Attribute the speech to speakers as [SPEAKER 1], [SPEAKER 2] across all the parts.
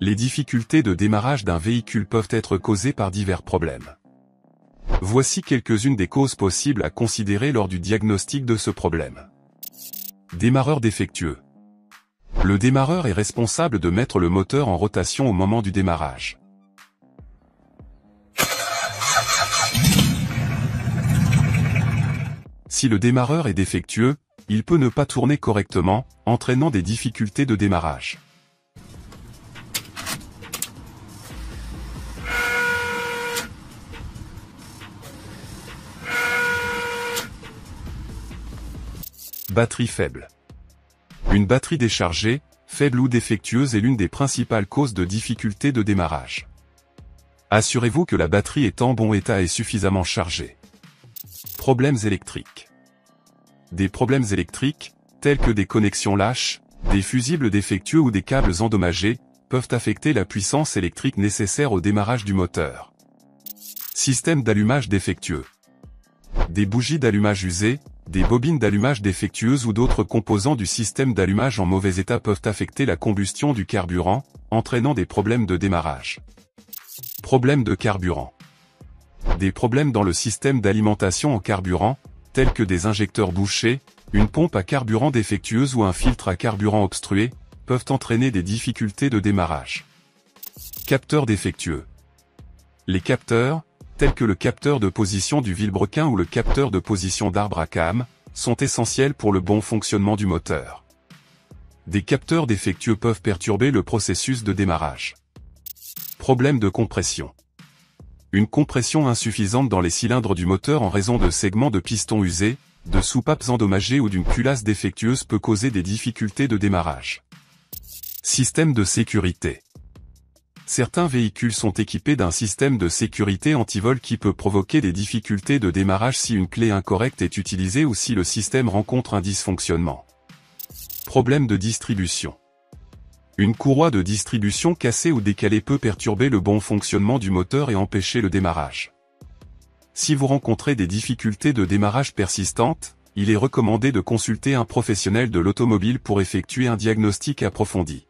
[SPEAKER 1] Les difficultés de démarrage d'un véhicule peuvent être causées par divers problèmes. Voici quelques-unes des causes possibles à considérer lors du diagnostic de ce problème. Démarreur défectueux. Le démarreur est responsable de mettre le moteur en rotation au moment du démarrage. Si le démarreur est défectueux, il peut ne pas tourner correctement, entraînant des difficultés de démarrage. Batterie faible. Une batterie déchargée, faible ou défectueuse est l'une des principales causes de difficultés de démarrage. Assurez-vous que la batterie est en bon état et suffisamment chargée. Problèmes électriques. Des problèmes électriques, tels que des connexions lâches, des fusibles défectueux ou des câbles endommagés, peuvent affecter la puissance électrique nécessaire au démarrage du moteur. Système d'allumage défectueux. Des bougies d'allumage usées, des bobines d'allumage défectueuses ou d'autres composants du système d'allumage en mauvais état peuvent affecter la combustion du carburant, entraînant des problèmes de démarrage. Problèmes de carburant. Des problèmes dans le système d'alimentation en carburant, tels que des injecteurs bouchés, une pompe à carburant défectueuse ou un filtre à carburant obstrué, peuvent entraîner des difficultés de démarrage. Capteurs défectueux. Les capteurs, tels que le capteur de position du vilebrequin ou le capteur de position d'arbre à cames, sont essentiels pour le bon fonctionnement du moteur. Des capteurs défectueux peuvent perturber le processus de démarrage. Problème de compression. Une compression insuffisante dans les cylindres du moteur en raison de segments de pistons usés, de soupapes endommagées ou d'une culasse défectueuse peut causer des difficultés de démarrage. Système de sécurité. Certains véhicules sont équipés d'un système de sécurité anti-vol qui peut provoquer des difficultés de démarrage si une clé incorrecte est utilisée ou si le système rencontre un dysfonctionnement. Problème de distribution. Une courroie de distribution cassée ou décalée peut perturber le bon fonctionnement du moteur et empêcher le démarrage. Si vous rencontrez des difficultés de démarrage persistantes, il est recommandé de consulter un professionnel de l'automobile pour effectuer un diagnostic approfondi.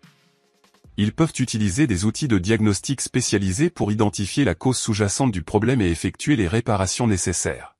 [SPEAKER 1] Ils peuvent utiliser des outils de diagnostic spécialisés pour identifier la cause sous-jacente du problème et effectuer les réparations nécessaires.